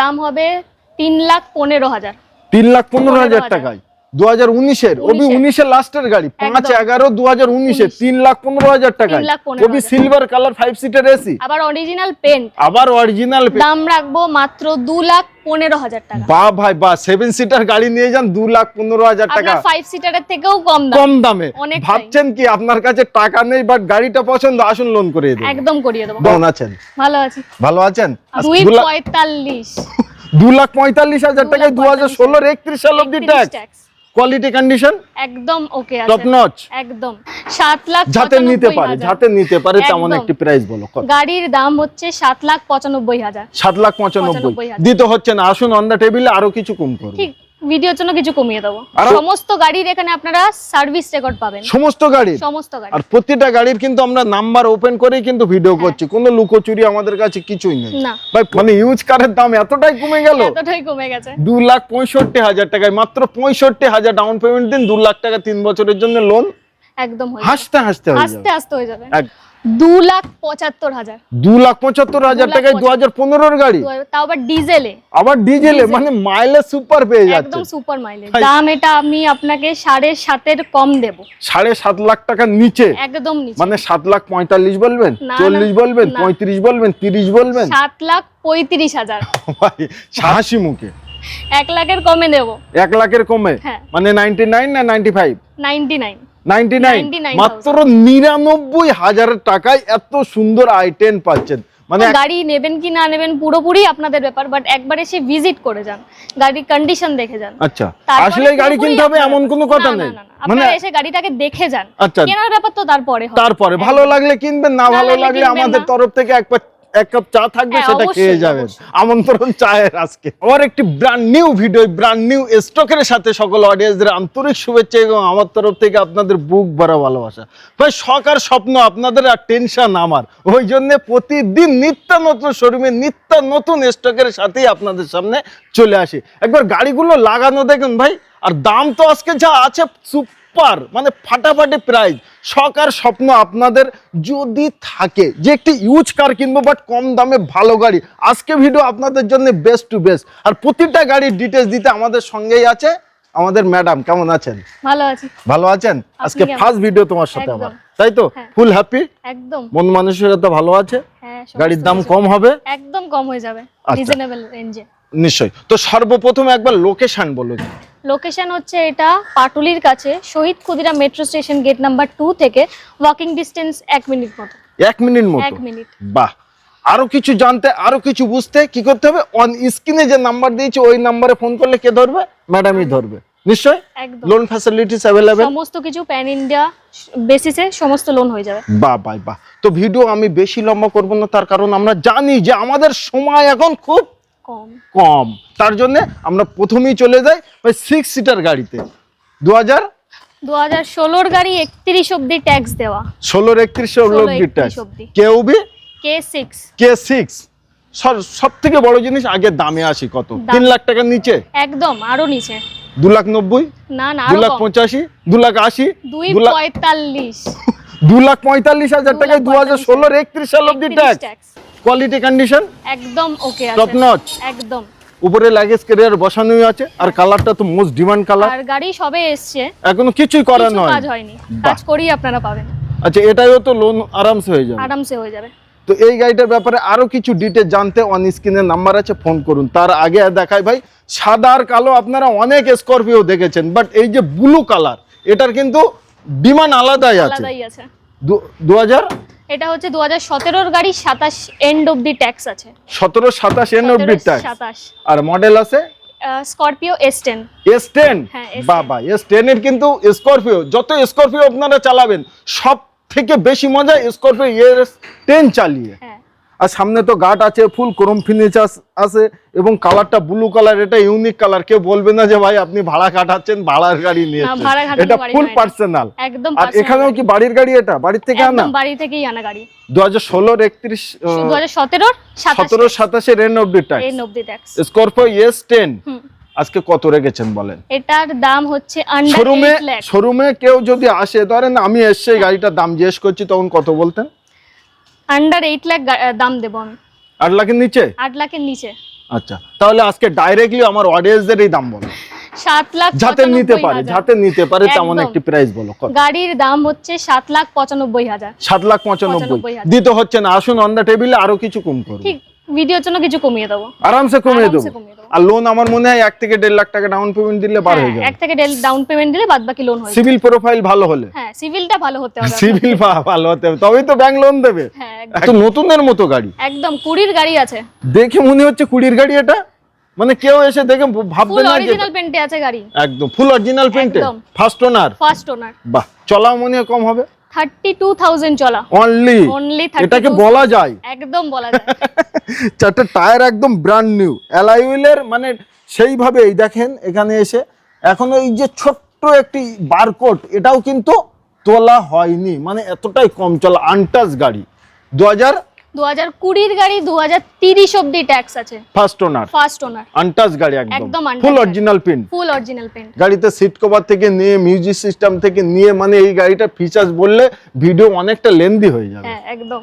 দাম হবে 3,15,000। 3,15,000 টাকায় 2019-এর ওবি 19-এর লাস্টের গাড়ি 5/11/2019-এ 3,15,000 টাকায় ওবি সিলভার কালার 5 সিটার এসি আবার অরিজিনাল পেন্ট দাম রাখবো মাত্র 2,15,000 টাকা। বাহ ভাই বাহ, 7 সিটার গাড়ি নিয়ে যান 2,15,000 টাকা। আপনার 5 সিটারের থেকেও কম দামে ভাবছেন কি আপনার কাছে টাকা নেই বাট গাড়িটা পছন্দ, আসুন লোন করিয়ে দেব। একদম করিয়ে দেব। কেমন আছেন? ভালো আছি। ভালো আছেন? 2,45,000 2,45,000 টাকায় 2016-এর 31 সাল অবধি ট্যাক্স, কোয়ালিটি কন্ডিশন একদম ওকে আছে, টপ নচ একদম। 7,95,000 যাতে নিতে পারে তেমন একটি প্রাইস বলো। গাড়ির দাম হচ্ছে 7,95,000। 7,95,000 দিতে হচ্ছে না, আসুন অন দা টেবিলে আরো কিছু কম করব। ঠিক, ভিডিওর জন্য কিছু কমিয়ে দেবো। সমস্ত গাড়ির এখানে আপনারা সার্ভিস রেকর্ড পাবেন, সমস্ত গাড়ি। আর প্রত্যেকটা গাড়ির কিন্তু আমরা নাম্বার ওপেন করেই কিন্তু ভিডিও করছি, কোনো লুকোচুরি আমাদের কাছে কিছুই নেই ভাই। মানে ইউজ কারের দাম এতটাই কমে গেল, এতটাই কমে গেছে। 2,65,000 টাকায় মাত্র 65,000 ডাউন পেমেন্ট দিন, 2 লাখ টাকা 3 বছরের জন্য লোন। একদম হাসতে হয়ে যাবে। 2,75,000 2,75,000 টাকায় 2015-এর গাড়ি, তাও আবার ডিজেলে। মানে মাইলেজ সুপার পেয়ে যাচ্ছে, একদম সুপার মাইলেজ। দাম এটা আমি আপনাকে 7.5-এর কম দেব। 7.5 লাখ টাকার নিচে, একদম নিচে। মানে 7,45,000 বলবেন, 40 বলবেন, 35 বলবেন, 30 বলবেন? 7,35,000 ভাই হাসি মুখে 1 লাখের কমে দেব। 1 লাখের কমে, মানে 99 না 95? 99 মাত্র 99,000 টাকায় এত সুন্দর i10 পাচ্ছেন। মানে গাড়ি নেবেন কি না নেবেন পুরোপুরি আপনাদের ব্যাপার, বাট একবার এসে ভিজিট করে যান, গাড়ির কন্ডিশন দেখে যান। আচ্ছা, আসলে গাড়ি কিনতে হবে এমন কোনো কথা নেই, মানে এসে গাড়িটাকে দেখে যান। কেনার ব্যাপার তো তারপরে ভালো লাগলে কিনবেন, না ভালো লাগলে আমাদের তরফ থেকে এক কাপ চা থাকবে, সেটা খেয়ে যাবেন। আমন্ত্রণ চায়ের। আজকে আমার একটি brand new video, brand new স্টকের সাথে সকল অডিয়েন্সদের আন্তরিক শুভেচ্ছা এবং আমার তরফ থেকে আপনাদের বুক ভরা ভালোবাসা। ভাই শখ আর স্বপ্ন আপনাদের আর টেনশন আমার, ওই জন্য প্রতিদিন নিত্য নতুন শোরুমে নিত্য নতুন স্টকের সাথেই আপনাদের সামনে চলে আসি। একবার গাড়িগুলো লাগানো দেখুন ভাই, আর দাম তো আজকে যা আছে সুপার, মানে ফাটাফাটি প্রাইস। শখ আর স্বপ্ন আপনাদের যদি থাকে যে একটি ইউজ কার কিনবো বাট কম দামে ভালো গাড়ি, আজকে ভিডিও আপনাদের জন্য বেস্ট টু বেস্ট। আর প্রতিটা গাড়ির ডিটেইলস দিতে আমাদের সঙ্গেই আছে আমাদের ম্যাডাম। কেমন আছেন? ভালো আছি। ভালো আছেন? আজকে ফার্স্ট ভিডিও তোমার সাথে আমার, তাই তো? ফুল হ্যাপি? একদম। মন মানসিকতা ভালো আছে? গাড়ির দাম কম হবে? একদম কম হয়ে যাবে, রিজনেবল রেঞ্জে। নিশ্চয়ই। তো সর্বপ্রথম একবার লোকেশন বলুন। লোকেশন হচ্ছে এটা পাটুলির কাছে, Shahid Khudiram metro station gate number 2 থেকে ওয়াকিং ডিস্টেন্স 1 মিনিট মতো। 1 মিনিট মতো? 1 মিনিট। বাহ। আরো কিছু জানতে, আরো কিছু বুঝতে কি করতে হবে? অন স্ক্রিনে যে নাম্বার দিয়েছি ওই নাম্বারে ফোন করলে কে ধরবে? ম্যাডামই ধরবে। নিশ্চয় লোন ফ্যাসিলিটিস अवेलेबल, সমস্ত কিছু প্যান ইন্ডিয়া বেসিসে সমস্ত লোন হয়ে যাবে। বাহ বাহ বাহ। তো ভিডিও আমি বেশি লম্বা করব না, তার কারণ আমরা জানি যে আমাদের সময় এখন খুব কম। তার জন্য আমরা প্রথমেই চলে যাই ভাই 6 সিটার গাড়িতে। 2016-এর গাড়ি 31 অবধি ট্যাক্স দেওয়া। 16 31 অবধি ট্যাক্স। কেউবি K6 সবথেকে বড় জিনিস, আগে দামে আসি কত? 3 লাখ টাকার নিচে? একদম, আরো নিচে। 2,90,000? না না, 2,85,000? 2,80,000? 2,45,000 2,45,000 টাকায় 2016-এর 31 সাল অবধি ট্যাক্স, কোয়ালিটি কন্ডিশন একদম ওকে আছে, টপ নচ একদম। উপরে লাগেজ ক্যারিয়ার বসানোই আছে, আর কালারটা তো মোস্ট ডিমান্ড কালার। আর গাড়ি সবে এসেছে, এখনো কিছুই করা নয়, কাজ হয়নি, কাজ করি আপনারা পাবেন। আচ্ছা, এটাও তো লোন আরামসে হয়ে যাবে? আরামসে হয়ে যাবে। তো এই গাড়িটার ব্যাপারে আরো কিছু ডিটেইলস জানতে অন স্ক্রিনে নাম্বার আছে, ফোন করুন। তার আগে দেখাই ভাই, সাদা আর কালো আপনারা অনেক স্করপিও দেখেছেন, বাট এই যে ব্লু কালার, এটার কিন্তু ডিমান্ড আলাদাই আছে। 2000 এটা হচ্ছে 2017-এর গাড়ি, 27 এন্ড অবধি ট্যাক্স আছে। 17-27 এন্ড অবধি ট্যাক্স। আর মডেল আছে স্করপিও S10। S10? বাবা, S10 এর কিন্তু স্করপিও, যত স্করপিও আপনারা চালাবেন সব থেকে বেশি মজা স্করপিও S10 চালিয়ে। আর সামনে তো গার্ড আছে, ফুল ক্রোম ফিনিশ আছে, এবং কালারটা ব্লু কালার, এটা ইউনিক কালার। কেউ বলবে না যে ভাই আপনি ভাড়া কাটাচ্ছেন, ভাড়ার গাড়ি নিয়েছেন, এটা ফুল পার্সোনাল। আর এখানেও কি বাড়ির গাড়ি? এটা বাড়ি থেকে আনা? একদম বাড়ি থেকেই আনা গাড়ি। 2016-এর 31 2017-এর 27 এর এন্ড অবধি ট্যাক্স স্করপিও S10। আজকে কত রেখেছেন বলেন? এটার দাম হচ্ছে আন্ডার 8 লাখ। শোরুমে কেউ যদি আসে, ধরেন আমি এসে গাড়িটার দাম জিজ্ঞেস করছি, তখন কত বলতেন? আন্ডার 8 লাখ দাম দেব আমি। 8 লাখের নিচে? 8 লাখের নিচে। আচ্ছা, তাহলে আজকে ডাইরেক্টলি আমার অডিয়েন্সদেরই দাম বলো, 7,95,000 যাতে নিতে পারে তেমন একটি প্রাইস বলো। গাড়ির দাম হচ্ছে 7,95,000। 7,95,000 দিতে হচ্ছে না, আসুন অন দা টেবিলে আরো কিছু কম করব, ঠিক ভিডিওর জন্য কিছু কমিয়ে দেবো, আরামসে কমিয়ে দেবো। আর লোন আমার মনে হয় 1 থেকে 1.5 লাখ টাকা ডাউন পেমেন্ট দিলে পার হয়ে যাবে। 1 থেকে 1.5 ডাউন পেমেন্ট দিলে বাদ বাকি লোন হয়ে যাবে। সিভিল প্রোফাইল ভালো হলে, হ্যাঁ সিভিলটা ভালো হতে হবে, সিভিল ভালো হতে হবে তবেই তো ব্যাংক লোন দেবে। হ্যাঁ একদম নতুনের মতো গাড়ি, একদম 20 গাড়ি আছে, দেখে মনে হচ্ছে 20 গাড়ি এটা, মানে কেউ এসে দেখে ভাববে ফুল না যে অরিজিনাল পেন্টে আছে গাড়ি, একদম ফুল অরিজিনাল পেইন্টে, একদম। First owner, first owner. বাহ, চলা মনে হয় কম হবে, 32,000 চলা অনলি, 32,000 এটাকে বলা যায়, একদম বলা যায়। চারটে টায়ার একদম ব্র্যান্ড নিউ, অ্যালয় হুইলের মানে সেইভাবে এই দেখেন এখানে এসে এখনো এই যে ছোট্ট একটি বারকোড এটাও কিন্তু তোলা হয়নি, মানে এতটাই কম চলা আনটাচ গাড়ি। 2020 গাড়ি 2030 অবধি ট্যাক্স আছে, first owner, first owner, untouch গাড়ি একদম একদম untouched full original print, full original paint. গাড়িতে সিট কভার থেকে নিয়ে মিউজিক সিস্টেম থেকে নিয়ে মানে এই গাড়িটার ফিচার্স বললে ভিডিও অনেকটা লেন্দি হয়ে যাবে। হ্যাঁ একদম।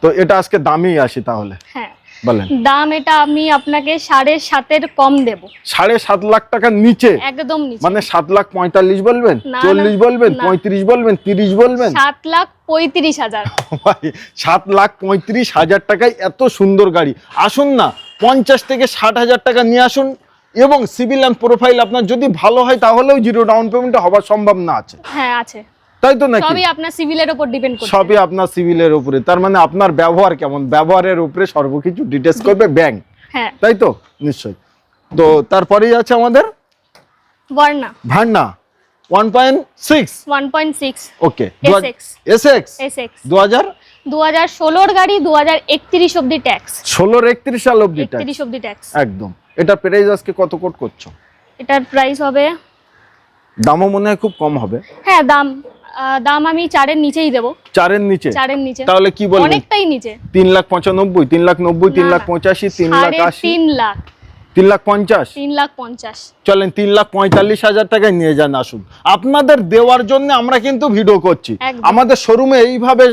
তো এটা আজকে দামেই আসি তাহলে, হ্যাঁ বলেন। দাম এটা আমি আপনাকে 7.5 কম দেব, 7.5 লাখ টাকার নিচে, একদম নিচে, মানে 7,45,000 বলবেন, না, 40 বলবেন, না। 35 বলবেন, 30 বলবেন, 7,35,000। 7,35,000 টাকায় এত সুন্দর গাড়ি। আসুন না 50 থেকে 60,000 টাকা নিয়ে আসুন, এবং সিভিল অ্যান্ড প্রোফাইল আপনার যদি ভালো হয় তাহলেও জিরো ডাউন পেমেন্টে হওয়ার সম্ভাবনা আছে, হ্যাঁ আছে, তাই তো নাকি? সবই আপনার সিভিলের উপর ডিপেন্ড করবে, সবই আপনার সিভিলের উপরে, তার মানে আপনার ব্যবহার কেমন, ব্যবহারের উপরে সর্বকিছু ডিটেইলস করবে ব্যাংক, হ্যাঁ তাই তো? নিশ্চয়ই। তো তারপরেই আছে আমাদের ভার্না, ভার্না 1.6, 1.6 ওকে, SX, এসএক্স SX 2016 গাড়ি 2031 অবধি ট্যাক্স, 31 সাল অবধি ট্যাক্স, 31 অবধি ট্যাক্স একদম। এটা প্রাইস আজকে কত কোট করছো? এটার প্রাইস হবে, দামও মনে হয় খুব কম হবে, হ্যাঁ দাম আমি 4 এর নিচেই দেব, 4 এর নিচে, 4 এর নিচে, তাহলে কি বলবেন? অনেকটাই নিচে, 3,95,000, 3,90,000, 3,85,000, 3,80,000, 3 লাখ, 3,50,000, 3,50,000, চলেন 3,45,000 টাকায় নিয়ে যান। আসুন, আপনাদের দেওয়ার জন্য আমরা কিন্তু ভিডিও করছি, একদম। আমাদের শোরুমে এইভাবে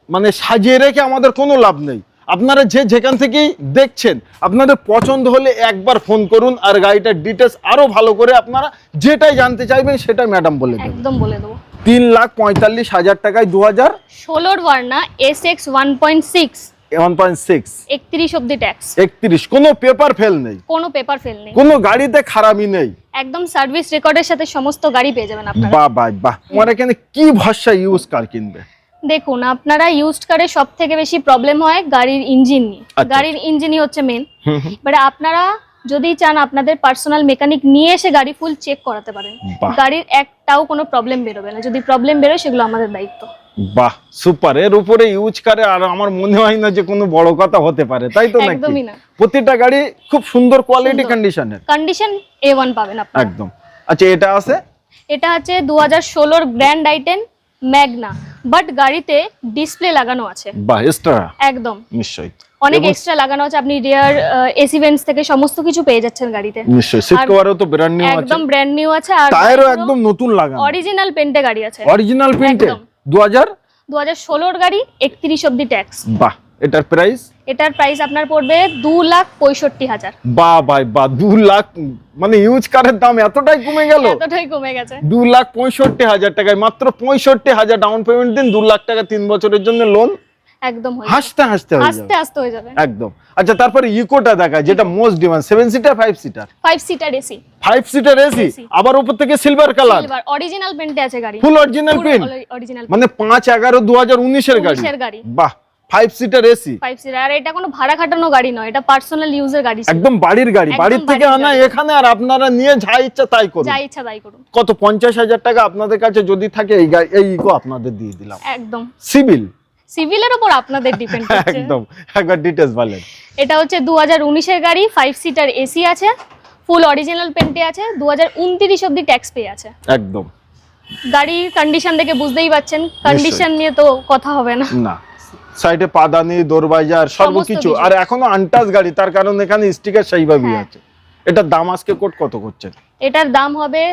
মানে সাজিয়ে রেখে আমাদের কোনো লাভ নেই। আপনারা যেখান থেকেই দেখছেন আপনাদের পছন্দ হলে একবার ফোন করুন, আর গাড়িটার ডিটেলস আরো ভালো করে আপনারা যেটাই জানতে চাইবেন সেটা ম্যাডাম বলে দেবেন। একদম বলে দেবো। 3,45,000 টাকায় 2016 ভার্না SX 1.6, 1.6, 31 অবধি ট্যাক্স, 31, কোনো পেপার ফেল নেই, কোনো পেপার ফেল নেই, কোনো গাড়িতে খারাপই নেই, একদম সার্ভিস রেকর্ডের সাথে সমস্ত গাড়ি পেয়ে যাবেন আপনারা। বাহ বাহ বাহ। আমার এখানে কি ভরসা ইউজ কার কিনবে? দেখুন আপনারা ইউজড কারে সব থেকে বেশি প্রবলেম হয় গাড়ির ইঞ্জিন নিয়ে, আচ্ছা। গাড়ির ইঞ্জিনই হচ্ছে মেন। এবারে আপনারা যদি চান আপনাদের পার্সোনাল মেকানিক নিয়ে এসে গাড়ি ফুল চেক করাতে পারেন, বাহ। গাড়ির একটাও কোনো প্রবলেম বেরোবে না, যদি প্রবলেম বেরোয় সেগুলো আমাদের দায়িত্ব। বাহ, সুপার। এর উপরে ইউজ করে আর আমার মনে হয় না যে কোনো বড় কথা হতে পারে, তাই তো নাকি? একদমই না, প্রতিটা গাড়ি খুব সুন্দর কোয়ালিটি কন্ডিশনের, কন্ডিশন A1 পাবেন আপনারা, একদম। আচ্ছা, এটা আছে, এটা হচ্ছে 2016 গ্র্যান্ড আইটেন ম্যাগনা, বাট গাড়িতে ডিসপ্লে লাগানো আছে, বাহ, এক্সট্রা, একদম নিশ্চয়ই অনেক এক্সট্রা লাগানো আছে। আপনি রিয়ার এসি ভেন্টস থেকে সমস্ত কিছু পেয়ে যাচ্ছেন গাড়িতে, নিশ্চয়ই। সিট কভারও তো ব্র্যান্ড নিউ আছে, একদম ব্র্যান্ড নিউ আছে, আর টায়ারও একদম নতুন লাগানো, অরিজিনাল পেন্টে গাড়ি আছে, অরিজিনাল প্রিন্টে, একদম। 2016 গাড়ি 31 অবধি ট্যাক্স। বাহ। এটার প্রাইস? এটার প্রাইস আপনার পড়বে 2,65,000। বাহ ভাই বাহ, 2 লাখ, মানে ইউজ কারের দাম এতটাই কমে গেল, এতটাই কমে গেছে, 2,65,000 টাকায় মাত্র 65,000 ডাউন পেমেন্ট দিন, 2 লাখ টাকা 3 বছরের জন্য লোন, একদম হয়ে হাসতে হাসতে হয়ে আস্তে যাবে, আস্তে হয়ে যাবে, একদম। আচ্ছা, তারপরে ইকোটা দেখায় যেটা most demand, 7 seater 5 seater? 5 seater AC, 5 seater AC, আবার উপর থেকে সিলভার কালার, সিলভার অরিজিনাল পেন্টে আছে গাড়ি, ফুল অরিজিনাল প্রিন্ট, অরিজিনাল মানে 5/11/2019 এর গাড়ি, এর গাড়ি, বাহ। 5 সিটার এসি, 5 সিটার, আর এটা কোনো ভাড়া খাটানো গাড়ি নয়, এটা পার্সোনাল ইউজের গাড়ি, একদম বাড়ির গাড়ি, একদম বাড়ির থেকে বাড়ির আনা গাড়ি। এখানে, আর আপনারা নিয়ে যা ইচ্ছা তাই করুন, যা ইচ্ছা তাই করুন। কত 50,000 টাকা আপনাদের কাছে যদি থাকে এই ইকো আপনাদের দিয়ে দিলাম, একদম সিভিল, সিভিলের উপর আপনাদের ডিপেন্ড করছে, একদম। একবার ডিটেইলস বলেন। এটা হচ্ছে 2019 এর গাড়ি, 5 সিটার এসি আছে, ফুল অরিজিনাল পেন্টে আছে, 2029 অবধি ট্যাক্স পে আছে, একদম। গাড়ির কন্ডিশন দেখে বুঝতেই পাচ্ছেন, কন্ডিশন নিয়ে তো কথা হবে না, না, সাইডে পাদানি, দরবাজার সর্বকিছু, কিছু। আর এখনো আনটাচ গাড়ি, তার কারণ এখানে স্টিকার সেইভাবেই হ্যাঁ। আছে। এটার দাম আজকে কোট কত করছেন? এটার দাম হবে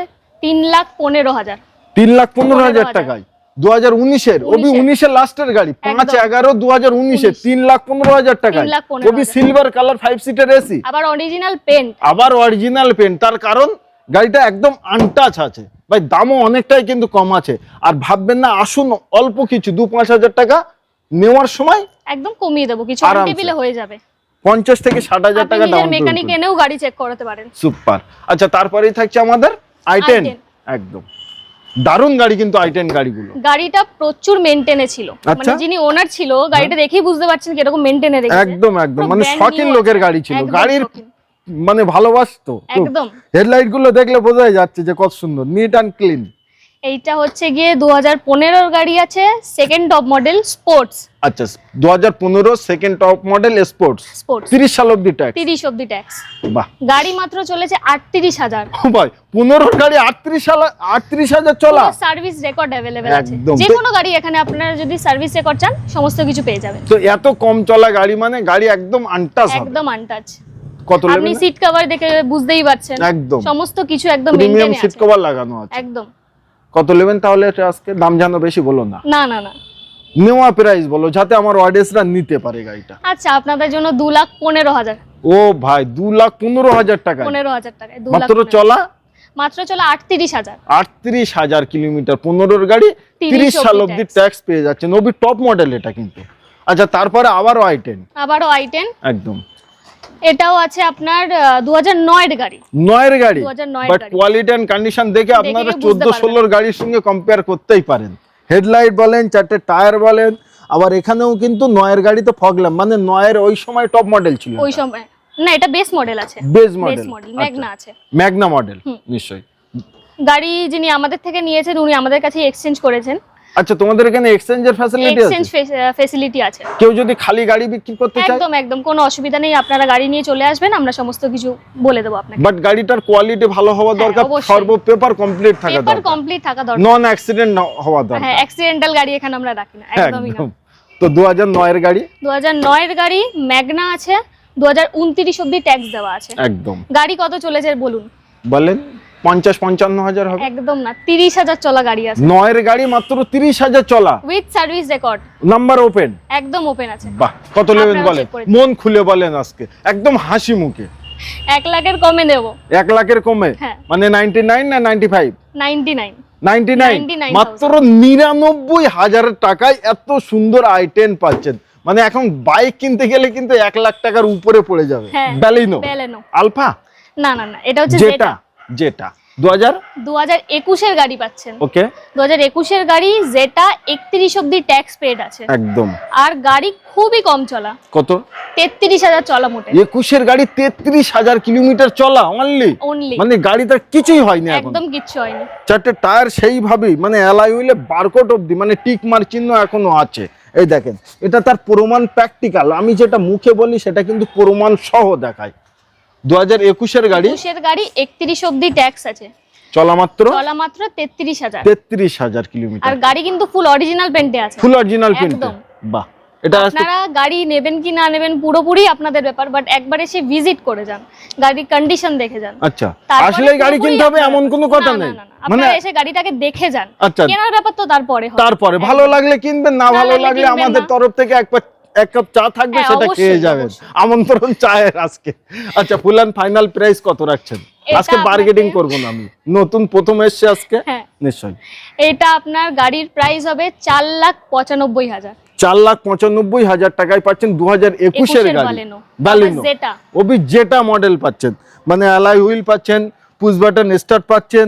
3,15,000, 3,15,000 টাকায় 2019-এর, ওবি 19-এর লাস্টের গাড়ি, 5/11/2019-এ 3,15,000 টাকা, ওবি সিলভার কালার 5 সিটার এসি, আবার অরিজিনাল পেন্ট, তার কারণ গাড়িটা একদম আনটাচ আছে ভাই, দামও অনেকটাই কিন্তু কম আছে। আর ভাববেন না আসুন অল্প কিছু 2-5 হাজার টাকা নেওয়ার সময় একদম কমিয়ে দেবো, কিছু টেবিলে হয়ে যাবে, 50 থেকে 60,000 টাকা ডাউন পেমেন্ট, মেকানিক এনেও গাড়ি চেক করাতে পারেন। সুপার। আচ্ছা, তারপরেই থাকছে আমাদের i10, একদম দারুণ গাড়ি কিন্তু i10 গাড়িগুলো। গাড়িটা প্রচুর মেইনটেনে ছিল, মানে যিনি ওনার ছিল গাড়িটা দেখেই বুঝতে পারছেন কিরকম মেইনটেনে রেখেছে, একদম মানে শখিন লোকের গাড়ি ছিল, গাড়ির মানে ভালোবাসতো একদম। হেডলাইট গুলো দেখলে বোঝাই যাচ্ছে যে কত সুন্দর, নিট এন্ড ক্লিন। এইটা হচ্ছে গিয়ে 2015 গাড়ি আছে, সেকেন্ড টপ মডেল স্পোর্টস। আচ্ছা, 2015 সেকেন্ড টপ মডেল স্পোর্টস, 30 সাল অবধি ট্যাক্স, 30 অবধি ট্যাক্স। বাহ, গাড়ি মাত্র চলেছে 38,000। ভাই 15 গাড়ি 38,000 চলা, সার্ভিস রেকর্ড अवेलेबल আছে, যে কোনো গাড়ি এখানে আপনারা যদি সার্ভিস রেকর্ড চান সমস্ত কিছু পেয়ে যাবেন। তো এত কম চলা গাড়ি মানে গাড়ি একদম আনটাচ হবে, একদম আনটাচ। কত লেভেল, আপনি সিট কভার দেখে বুঝতেই পারছেন, একদম সমস্ত কিছু একদম প্রিমিয়াম মেইনটেনে আছে, সিট কভার লাগানো আছে একদম। কত লেভেল তাহলে আজকে দাম জানো বেশি বলো না, না না না, নেওয়া প্রাইস বলো যাতে আমার অডিয়েন্সরা নিতে পারে গাড়িটা। আচ্ছা, আপনাদের জন্য 2,15,000। ও ভাই, 2,15,000 টাকা, 15,000 টাকায় মাত্র চলা, 38,000। 38,000 কিলোমিটার, 15 গাড়ি, 30 সাল অবধি ট্যাক্স পেয়ে যাচ্ছে, নবি টপ মডেল এটা কিন্তু। আচ্ছা, তারপরে আবারও i10, একদম এটাও আছে আপনার 2009 এর গাড়ি, 9 এর গাড়ি, 2009 বাট কোয়ালিটি এন্ড কন্ডিশন দেখে আপনারা 14-16 গাড়ির সঙ্গে কম্পেয়ার করতেই পারেন। হেডলাইট বলেন, চারটে টায়ার বলেন, আবার এখানেও কিন্তু 9 এর গাড়ি তো ফগ ল্যাম্প, মানে 9 এর ওই সময় টপ মডেল ছিল, ওই সময় না, এটা বেস মডেল আছে, বেস মডেল ম্যাগনা আছে, ম্যাগনা মডেল নিশ্চয়ই। গাড়ি যিনি আমাদের থেকে নিয়েছেন উনি আমাদের কাছে এক্সচেঞ্জ করেছেন। আচ্ছা, তোমাদের এখানে এক্সচেঞ্জের ফ্যাসিলিটি আছে? এক্সচেঞ্জ ফ্যাসিলিটি আছে, কেউ যদি খালি গাড়ি বিক্রি করতে চায় একদম একদম কোনো অসুবিধা নেই, আপনারা গাড়ি নিয়ে চলে আসবেন, আমরা সমস্ত কিছু বলে দেব আপনাকে। বাট গাড়িটার কোয়ালিটি ভালো হওয়া দরকার, সর্ব পেপার কমপ্লিট থাকা দরকার, পেপার কমপ্লিট থাকা দরকার, নন অ্যাক্সিডেন্ট হওয়া দরকার। হ্যাঁ, অ্যাক্সিডেন্টাল গাড়ি এখানে আমরা রাখি না, একদমই না। তো 2009 এর গাড়ি, 2009 এর গাড়ি ম্যাগনা আছে, 2029 অবধি ট্যাক্স দেওয়া আছে, একদম। গাড়ি কত চলেছে বলুন? বলেন 50-55 হাজার হবে, একদম না, 30,000 চলা গাড়ি আছে, 9 এর গাড়ি মাত্র 30,000 চলা, with service record, number open, একদম ওপেন আছে। বাহ, কত লেভেল বলেন, মন খুলে বলেন আজকে একদম হাসি মুখে। 1 লাখের কমে দেব, 1 লাখের কমে, মানে 99 না 95? 99 মাত্র 99,000 টাকায় এত সুন্দর i10 পাচ্ছেন। মানে এখন বাইক কিনতে গেলে কিন্তু 1 লাখ টাকার উপরে পড়ে যাবে। ব্যালিনো, আলফা, না না না, এটা হচ্ছে জেটা 2021 এর গাড়ি পাচ্ছেন। ওকে, 2021 এর গাড়ি, জেটা 31 অবধি ট্যাক্স পেড আছে, একদম। আর গাড়ি খুবই কম চলা, কত? 33,000 চলা মোটে। 21 এর গাড়ি 33,000 কিলোমিটার চলা অনলি, মানে গাড়িটা কিছুই হয়নি, একদম কিচ্ছু হয়নি। চারটে টায়ার সেইভাবেই, মানে অ্যালয় হুইলে বারকোড অবধি, মানে টিক মার চিহ্ন এখনো আছে। এই দেখেন, এটা তার প্রমাণ প্র্যাকটিক্যাল, আমি যেটা মুখে বলি সেটা কিন্তু প্রমাণ সহ দেখায়। 2021 এর গাড়ি, 31 অবধি ট্যাক্স আছে, চলা মাত্র 33,000 কিলোমিটার, আর গাড়ি কিন্তু ফুল অরিজিনাল পেন্টে আছে, ফুল অরিজিনাল পেন্টে। বাহ, এটা আপনারা গাড়ি নেবেন কি না নেবেন পুরোপুরি আপনাদের ব্যাপার, বাট একবার এসে ভিজিট করে যান, গাড়ির কন্ডিশন দেখে যান। আচ্ছা, আসলে গাড়ি কিনতে হবে এমন কোনো কথা নেই, মানে এসে গাড়িটাকে দেখে যান, কেনার ব্যাপার তো তারপরে ভালো লাগলে কিনবেন, না ভালো লাগলে আমাদের তরফ থেকে এক কাপ চা থাকবে, সেটা খেয়ে যাবেন, আমন্ত্রণ চায়ের আজকে। আচ্ছা, ফুল এন্ড ফাইনাল প্রাইস কত রাখছেন? আজকে বার্গেনিং করব না, আমি নতুন প্রথম এসেছি আজকে, নিশ্চয়ই। এটা আপনার গাড়ির প্রাইস হবে 4,95,000, 4,95,000 টাকায় পাচ্ছেন 2021 এর গাড়ি, বালিনো ওবি জেটা মডেল পাচ্ছেন, মানে অ্যালয় হুইল পাচ্ছেন, পুশ বাটন স্টার্ট পাচ্ছেন,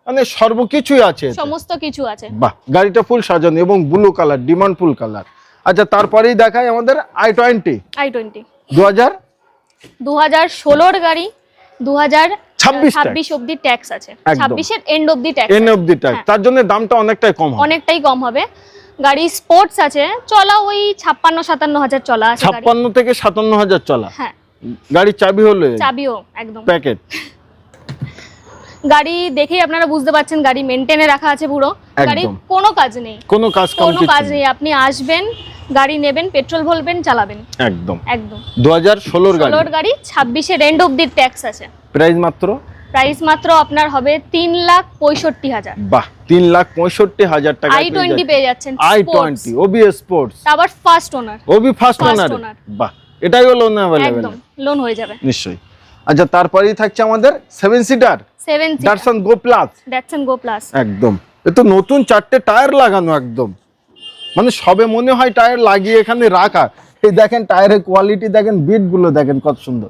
মানে সর্বকিছুই আছে, সমস্ত কিছু আছে। বাহ, গাড়িটা ফুল সাজানো এবং blue colour, demand full colour. আচ্ছা, তারপরেই দেখাই আমাদের i20 2016 এর গাড়ি, 2026 অবধি ট্যাক্স আছে, 26 এর এন্ড অবধি ট্যাক্স, তার জন্য দামটা অনেকটাই কম হবে। গাড়ি স্পোর্টস আছে, চলা ওই 56-57 হাজার চলা আছে, 56 থেকে 57 হাজার চলা। হ্যাঁ, গাড়ির চাবি হলো, চাবিও একদম প্যাকেট। গাড়ি দেখেই আপনারা বুঝতে পারছেন গাড়ি মেইনটেনে রাখা আছে পুরো, গাড়ি কোনো কাজ নেই, কোনো কাজ নেই। আপনি আসবেন, গাড়ি নেবেন, পেট্রোল ভরবেন, চালাবেন, একদম 2016 গাড়ি 26 এর এন্ড অবধি ট্যাক্স আছে, প্রাইস মাত্র প্রাইস মাত্র আপনার হবে 3,65,000। বাহ, 3,65,000 টাকা i20 পেয়ে যাচ্ছেন, i20 ওবি স্পোর্টস, আবার ফার্স্ট ওনার, ওবি ফার্স্ট ওনার। বাহ, এটাই হলো লোন अवेलेबल, একদম লোন হয়ে যাবে নিশ্চয়ই। আচ্ছা, তারপরেই থাকছে আমাদের 7 seater 7 Datsun Go plus. Datsun Go plus একদম, এ তো নতুন 4টে টায়ার লাগানো, একদম মানে সবে মনে হয় টায়ার লাগিয়ে এখানে রাখা। এই দেখেন টায়ারের কোয়ালিটি দেখেন, বিট গুলো দেখেন কত সুন্দর।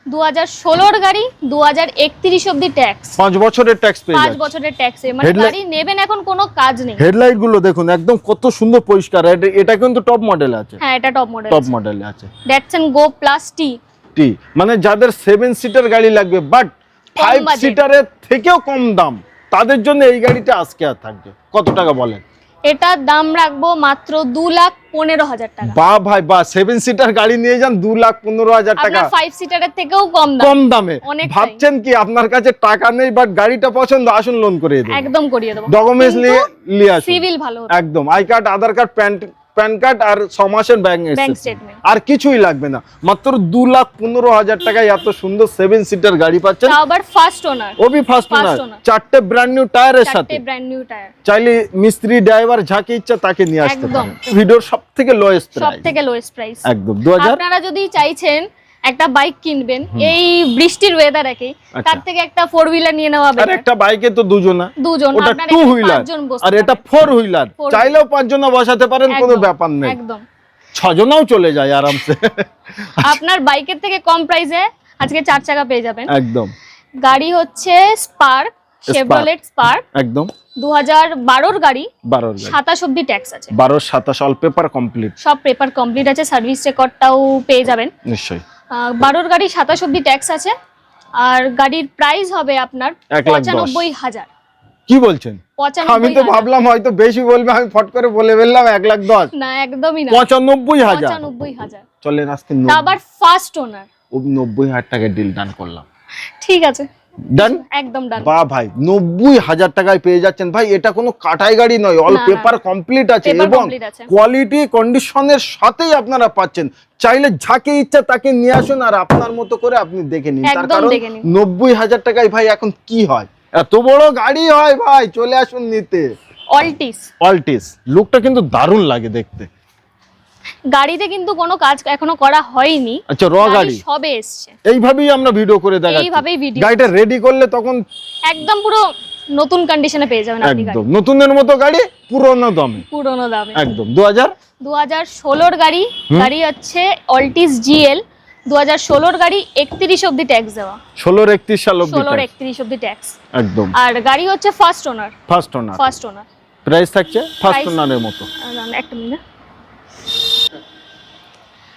2016 গাড়ি, 2031 অবধি ট্যাক্স, 5 বছরের ট্যাক্স পেয়ে 5 যাচ্ছে। বছরের ট্যাক্স, মানে Headlight- গাড়ি নেবেন এখন কোনো কাজ নেই। হেডলাইট গুলো দেখুন একদম কত সুন্দর পরিষ্কার। এটা কিন্তু টপ মডেল আছে, হ্যাঁ এটা টপ মডেল, টপ মডেলে আছে। ডাটসন গো প্লাস টি, মানে যাদের 7 সিটার গাড়ি লাগবে বাট 5 budget। সিটারের থেকেও কম দাম, তাদের জন্য এই গাড়িটা আজকে আর থাকবে। কত টাকা বলেন? এটার দাম রাখবো মাত্র 2,15,000 টাকা। বাহ ভাই বাহ, 7 সিটার গাড়ি নিয়ে যান 2,15,000 টাকা, আপনার 5 সিটারের থেকেও কম দাম, কম দামে। অনেকটাই। ভাবছেন কি আপনার কাছে টাকা নেই বাট গাড়িটা পছন্দ, আসুন লোন করে দেব, একদম করিয়ে দেবো। ডকুমেন্টস নিয়ে আসুন, সিভিল ভালো হতে, একদম I card, Aadhaar card, PAN card আর 6 মাসের ব্যাংক স্টেটমেন্ট, আর কিছুই লাগবে না। মাত্র 2,15,000 টাকায় এত সুন্দর 7 সিটার গাড়ি পাচ্ছেন, তাও আবার ফার্স্ট ওনার, ওবি ফার্স্ট ওনার, 4টে ব্র্যান্ড নিউ টায়ারের সাথে। 4টে ব্র্যান্ড নিউ টায়ার, চাইলে মিস্ত্রি ড্রাইভার যাকে ইচ্ছা তাকে নিয়ে আসতে একদম। পারেন। ভিডিওর সবথেকে লোয়েস্ট প্রাইস, সবথেকে লোয়েস্ট প্রাইস একদম 2000। আপনারা যদি চাইছেন একটা বাইক কিনবেন এই বৃষ্টির ওয়েদারে, তার থেকে একটা 4 হুইলার নিয়ে নেওয়া আর বেটার। একটা বাইকে তো দুজন, দুজন, ওটা আপনারা 2 এখানে হুইলার, 5 জন বসতে আর এটা পারবেন। 4 হুইলার, Four চাইলেও 5 জন বসাতে পারেন, কোনো একদম, ব্যাপার নেই। একদম 6 জনও চলে যায় আরামসে। আপনার বাইকের থেকে কম প্রাইসে আজকে 4 চাকা পেয়ে যাবেন। একদম গাড়ি হচ্ছে স্পার্ক, শেভরলেট স্পার্ক, একদম 2012 গাড়ি, 12 গাড়ি, 27 অবধি ট্যাক্স আছে, 12 27 অল পেপার কমপ্লিট, সব পেপার কমপ্লিট আছে, সার্ভিস রেকর্ডটাও পেয়ে যাবেন। নিশ্চয়ই 12 গাড়ি 27 অবধি ট্যাক্স আছে। আর গাড়ির প্রাইস হবে আপনার 95,000। কি বলছেন? আমি তো 95,000 ভাবলাম হয়তো বেশি বলবে, আমি ফট করে বলে ফেললাম 1,10,000। না, একদমই না, 95,000। 95,000। চলেন আজকে আবার ফার্স্ট ওনার, 90,000 টাকা ডিল ডান করলাম। ঠিক আছে, ডান, একদম ডান। বাহ ভাই, 90,000 টাকায় পেয়ে যাচ্ছেন ভাই। এটা কোনো কাটাই গাড়ি নয়, অল না, পেপার কমপ্লিট আছে Paper এবং complete আছে। কোয়ালিটি কন্ডিশনের সাথেই আপনারা পাচ্ছেন। চাইলে যাকে ইচ্ছা তাকে নিয়ে আসুন আর আপনার মতো করে আপনি দেখে নিন। তার একদম কারণ দেখে নিন। 90,000 টাকায় ভাই এখন কি হয়, এত বড় গাড়ি হয় ভাই, চলে আসুন নিতে। অল্টিস অল্টিস লুকটা কিন্তু দারুণ লাগে দেখতে। গাড়িতে কিন্তু কোনো কাজ এখনো করা হয়নি, আচ্ছা, র গাড়ি সবে এসছে, এইভাবেই আমরা ভিডিও করে দেখাচ্ছি। এইভাবেই ভিডিও, গাড়িটা রেডি করলে তখন একদম পুরো নতুন কন্ডিশনে পেয়ে যাবেন আপনি গাড়ি, একদম নতুনের মতো গাড়ি, পুরোনো দামে, পুরোনো দামে। একদম 2000 গাড়ি, গাড়ি হচ্ছে অল্টিস জিএল, 2016 গাড়ি, 31 অবধি ট্যাক্স দেওয়া, 16-31 সাল অবধি 16-31 অবধি ট্যাক্স। একদম আর গাড়ি হচ্ছে first owner, first owner, first owner. Price থাকছে ফার্স্ট Price- ওনারের মতো। একটা মিনিট,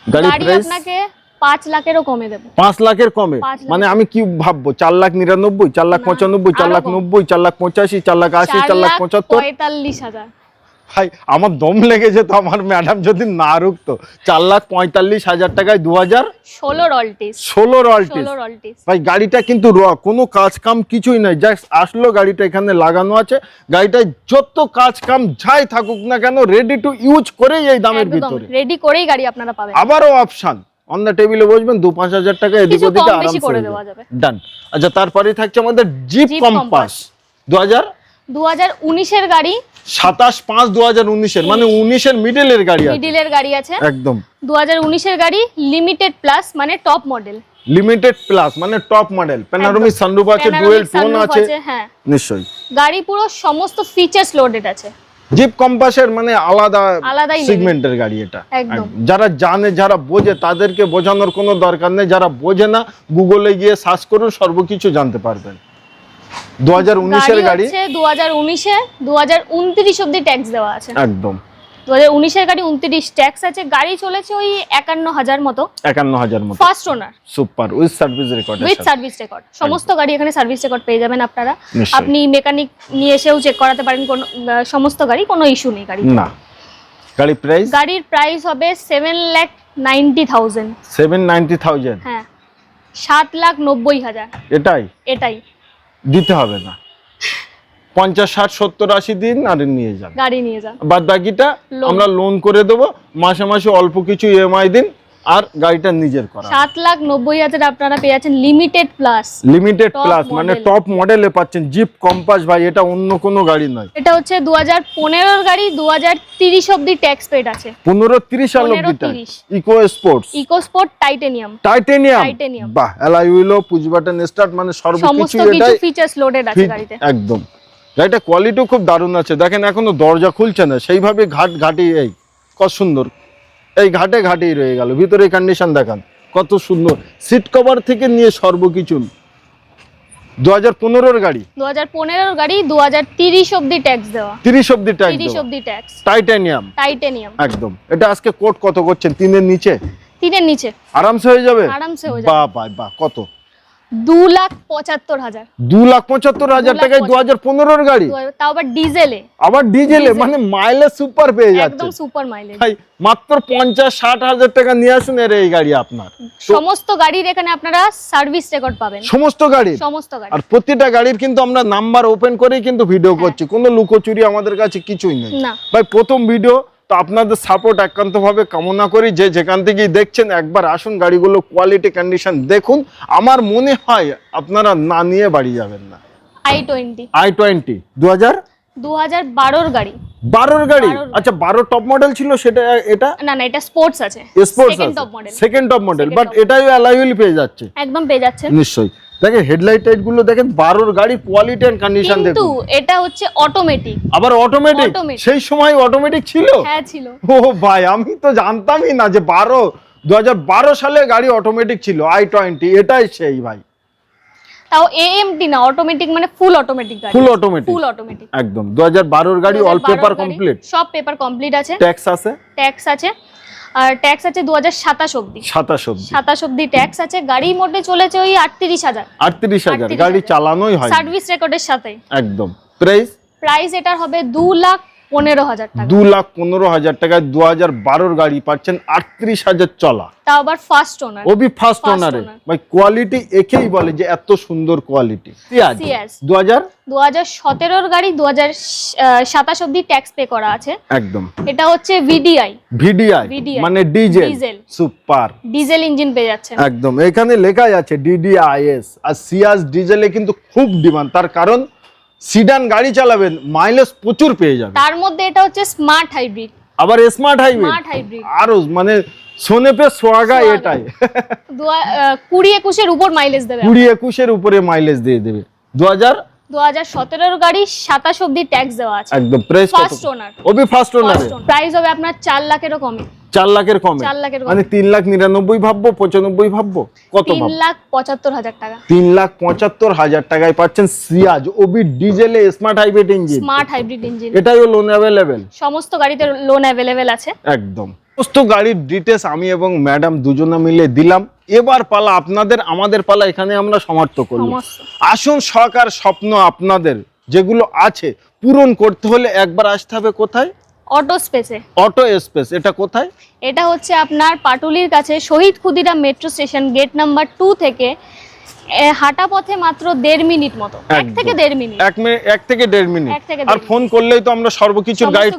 গাড়ি গাড়ি প্রাইস আপনাকে 5 লাখেরও কমে দেব। 5 লাখের কমে, 5 লাখ। মানে আমি কি ভাববো 4,99,000, 4,95,000, 4,90,000, 4,85,000, 4,80,000, 4,75,000? 4,45,000। ভাই আমার দম লেগেছে তো, আমার ম্যাডাম যদি না রুখতো। 4,45,000 টাকায় 16 অল্টিস, 2016 অল্টিস। 16 অল্টিস। ভাই গাড়িটা কিন্তু কোনো কাজ কাম কিছুই নাই, জাস্ট আসলো, গাড়িটা এখানে লাগানো আছে। গাড়িটায় যত কাজ কাম যাই থাকুক না কেন, রেডি টু ইউজ করেই এই দামের একদম ভিতরে। রেডি করেই গাড়ি আপনারা পাবেন। আবারও অপশন অন দ্য টেবিলে বসবেন, 2-5 টাকা এদিক কিছু ওদিকে কম বেশি আরামসে করে হয়ে দেওয়া যাবে। যাবে। ডান। আচ্ছা, তারপরেই থাকছে আমাদের জিপ Jeep কম্পাস, Compass। 2027 2019 এর গাড়ি, 5/2019 এর, মানে 19 এর মিডলের গাড়ি আছে, মিডিলের গাড়ি আছে। একদম 2019 এর গাড়ি, লিমিটেড প্লাস মানে টপ মডেল, লিমিটেড প্লাস মানে টপ মডেল, প্যানোরামিক সানরুফ আছে, ডুয়েল টোন আছে, হ্যাঁ। নিশ্চয়ই গাড়ি পুরো সমস্ত ফিচার্স লোডেড আছে। জিপ কম্পাসের মানে আলাদাই সেগমেন্টের গাড়ি এটা। একদম। যারা জানে, যারা বোঝে তাদেরকে বোঝানোর কোনো দরকার নেই, যারা বোঝে না গুগলে গিয়ে সার্চ করুন, সর্বকিছু জানতে পারবেন। 2019 এর গাড়ি, 2019 2029 অবধি ট্যাক্স দেওয়া আছে, একদম 2019 এর গাড়ি 29 ট্যাক্স আছে। গাড়ি চলেছে ওই 51,000 মতো, 51,000 মতো, first owner, super with service record, with service record. সমস্ত গাড়ি এখানে সার্ভিস রেকর্ড পেয়ে যাবেন আপনারা। নিশ্চয়ই। আপনি মেকানিক নিয়ে এসেও চেক করাতে পারেন, কোন সমস্ত গাড়ি, কোনো ইস্যু নেই গাড়ি। না। গাড়ি প্রাইস, গাড়ির প্রাইস হবে 7,90,000। 7,90,000, হ্যাঁ, 7,90,000। এটাই দিতে হবে না, 50, 60, 70, 80 দিন আর নিয়ে যান, গাড়ি নিয়ে যান, বাদ বাকিটা Loan। আমরা লোন করে দেবো। মাসে মাসে অল্প কিছু ইএমআই দিন, আর গাড়িটা নিজের করা। 7,90,000 আপনারা পেয়ে যাচ্ছেন লিমিটেড প্লাস। লিমিটেড প্লাস মানে টপ মডেলে পাচ্ছেন জিপ কম্পাস ভাই, এটা অন্য কোনো গাড়ি নয়। এটা হচ্ছে 2015 এর গাড়ি, 2030 অবধি ট্যাক্স পেড আছে। 15-30 সাল অবধি। EcoSport titanium. বাহ, alloy wheel, push button start, মানে সর্বকিছু এটাই ফিচারস লোডেড আছে গাড়িতে। একদম গাড়িটা কোয়ালিটিও খুব দারুণ আছে। দেখেন এখনো দরজা খুলছে না, সেইভাবে ঘাটি এই কত সুন্দর, এই ঘাটেই রয়ে গেল। ভিতরে কন্ডিশন দেখান কত সুন্দর, সিট কভার থেকে নিয়ে সর্বকিছু। 2015 এর গাড়ি, 2015 এর গাড়ি, 2030 অবধি ট্যাক্স দেওয়া। 30 অবধি ট্যাক্স। টাইটেনিয়াম একদম। এটা আজকে কোট কত করছেন? 3 এর নিচে? 3 এর নিচে আরামসে হয়ে যাবে। বাহ কত? 2,75,000। 2,75,000 টাকায় 2015 এর গাড়ি, তাও আবার ডিজেলে, মানে মাইলেজ সুপার পেয়ে যাচ্ছে। একদম সুপার মাইলেজ ভাই। মাত্র 50-60 হাজার টাকা নিয়ে আসুন এর এই গাড়ি আপনার। সমস্ত গাড়ির এখানে আপনারা সার্ভিস রেকর্ড পাবেন, সমস্ত গাড়ি। আর প্রতিটা গাড়ির কিন্তু আমরা নাম্বার ওপেন করেই কিন্তু ভিডিও করছি, কোনো লুকোচুরি আমাদের কাছে কিছুই নেই ভাই। প্রথম ভিডিও তো আপনাদের সাপোর্ট একান্তভাবে কামনা করি। যে যেখান থেকেই দেখছেন একবার আসুন, গাড়িগুলো কোয়ালিটি কন্ডিশন দেখুন। আমার মনে হয় আপনারা না নিয়ে বাড়ি যাবেন না। i20 2012 গাড়ি। 12 গাড়ি, আচ্ছা 12 টপ মডেল ছিল সেটা, এটা না এটা স্পোর্টস আছে, সেকেন্ড টপ মডেল, বাট এটাই অ্যালয় হুইল পেয়ে যাচ্ছে। একদম পেয়ে যাচ্ছে নিশ্চয়ই। দেখেন হেডলাইট টাইট গুলো দেখেন, 12 গাড়ি কোয়ালিটি এন্ড কন্ডিশন দেখুন। কিন্তু এটা হচ্ছে অটোমেটিক। আবার অটোমেটিক? সেই সময় অটোমেটিক ছিল? হ্যাঁ ছিল। ও ভাই, আমি তো জানতামই না যে 2012 সালে গাড়ি অটোমেটিক ছিল। i20 এটাই সেই ভাই। তাও এএমটি না, অটোমেটিক মানে ফুল অটোমেটিক গাড়ি। ফুল অটোমেটিক একদম। 2012 এর গাড়ি, অল পেপার কমপ্লিট, সব পেপার কমপ্লিট আছে। ট্যাক্স আছে আর ট্যাক্স আছে 2027 অবধি। 27 অবধি ট্যাক্স আছে। গাড়ি মোটে চলেছে ওই 38,000। গাড়ি চালানোই হয় সার্ভিস রেকর্ডের সাথে। একদম। প্রাইস এটার হবে 2,15,000 টাকা। 2,15,000 টাকায় 2012 গাড়ি পাচ্ছেন 38,000 চলা, তাও আবার ফার্স্ট ওনার। ওবি ফার্স্ট ওনারে। ভাই কোয়ালিটি একেই বলে যে এত সুন্দর কোয়ালিটি। সিএস 2017 এর গাড়ি, 2027 অবধি ট্যাক্স পে করা আছে। একদম। এটা হচ্ছে ভিডিআই মানে ডিজেল, সুপার ডিজেল ইঞ্জিন পেয়ে যাচ্ছেন। একদম। এখানে লেখাই আছে DDIS। আর সিয়াস ডিজেলে কিন্তু খুব ডিমান্ড, তার কারণ সিডান গাড়ি চালাবেন, মাইলেজ প্রচুর পেয়ে যাবেন। তার মধ্যে এটা হচ্ছে স্মার্ট হাইব্রিড। আবার স্মার্ট হাইব্রিড আরো মানে সোনে পে সোয়াগা। এটাই 20-21 এর উপর মাইলেজ দেবে। 20-21 এর উপরে মাইলেজ দিয়ে দেবে। 2017 এর গাড়ি, 27 অবধি ট্যাক্স দেওয়া আছে। একদম। প্রাইস ফার্স্ট ওনার, ওবি ফার্স্ট ওনার। প্রাইস হবে আপনার 4 লাখেরও কমে। 4 লাখের কমে মানে 3,99,000 ভাববো, 95 ভাববো, কত ভাববো? 3,75,000 টাকা। 3,75,000 টাকায় পাচ্ছেন সিয়াজ ওবি ডিজেলে স্মার্ট হাইব্রিড ইঞ্জিন। এটাইও লোন অ্যাভেলেবেল, সমস্ত গাড়িতে লোন অ্যাভেলেবেল আছে। একদম। সমস্ত গাড়ির ডিটেইলস আমি এবং ম্যাডাম দুজনে মিলে দিলাম। এবার পালা আপনাদের, আমাদের পালা। এখানে আমরা সমাপ্ত করলাম। আসুন শখ আর স্বপ্ন আপনাদের যেগুলো আছে পূরণ করতে হলে একবার আসতে হবে কোথায়? Auto space. এটা কোথায়? এটা হচ্ছে আপনার পাটুলির কাছে Shahid Khudiram metro station gate number 2 থেকে হাঁটা পথে মাত্র 1.5 মিনিট মতো। 1 থেকে 1.5 মিনিট। আর ফোন করলেই তো আমরা সর্বকিছু গাইড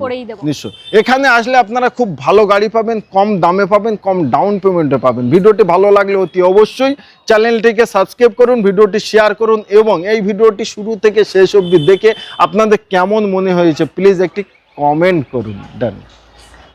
করেই দেব। নিশ্চয়। এখানে আসলে আপনারা খুব ভালো গাড়ি পাবেন, কম দামে পাবেন, কম ডাউন পেমেন্টে পাবেন। ভিডিওটি ভালো লাগলে অতি অবশ্যই চ্যানেলটিকে সাবস্ক্রাইব করুন, ভিডিওটি শেয়ার করুন এবং এই ভিডিওটি শুরু থেকে শেষ অবধি দেখে আপনাদের কেমন মনে হয়েছে প্লিজ একটি কমেন্ট করুন। ডান।